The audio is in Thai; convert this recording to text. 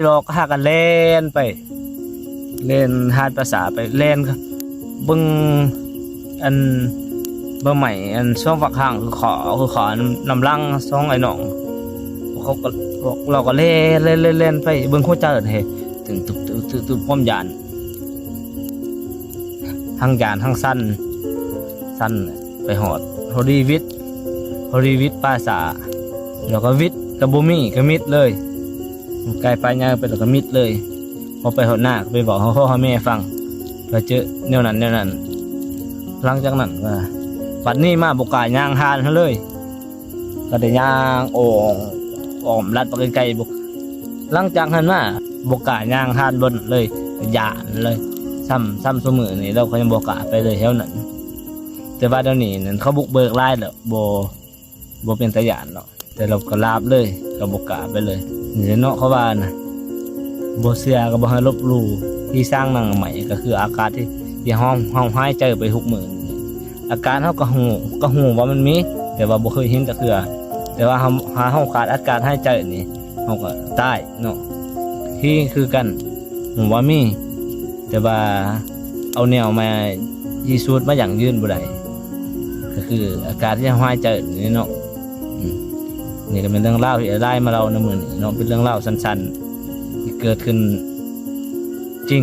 เราก็หากันเล่นไปเล่นหาดภาษาไปเล่นเบิ่งอันเบิ่งใหม่อันช่วงฝักห่างคือขอนำลังช่องไอ้น้องเขาก็เราก็เล่นไปเบิ่งโคตรเจริญเฮถึงตึกป้อมยานทั้งยานทั้งสั้นไปหอดฮอดีวิทย์ภาษาแล้วก็วิทย์กับบุมี่ก็มิดเลยไกลไปยาวไปแล้วก็มิดเลยพอไปหอดหน้าไปบอกพ่อแม่ฟังก็เจอแนวนั้นหลังจากนั้นก็ปัดนี้มาบกายย่างหานเขาเลยก็ได้ย่างอ้อมลัดไปไกลๆบุกหลังจากนั้นมาบกายย่างหานบนเลยหยานเลยซ้ำเสมอนี่เราก็ยังบกาไปเลยแถวนั้นแต่ว่าเดี๋ยวนี้นั่นเขาบุกเบิกไล่แล้วโบเป็นตะหยานเนาะแต่เราก็ลาบเลยกับบกาไปเลยนี่เนาะเขาว่านะโบเสียก็บ่ให้ลบหลู่ที่สร้างนางใหม่ก็คืออากาศที่ห้องหายใจไปทุกมื้ออาการเขาก็หูว่ามันมีแต่ว่าบ่เคยเห็นจักเทื่อแต่ว่าเฮาขาดอากาศหายใจนี่เฮาก็ตายเนาะที่คือกันผมว่ามีแต่ว่าเอาแนวมายีสูดมาอย่างยืนบ่ได้ก็คืออาการที่หายใจนี่เนาะนี่ก็เป็นเรื่องเล่าที่ได้มาเราในมื้อนี้เนาะเป็นเรื่องเล่าสั้นๆที่เกิดขึ้นจริง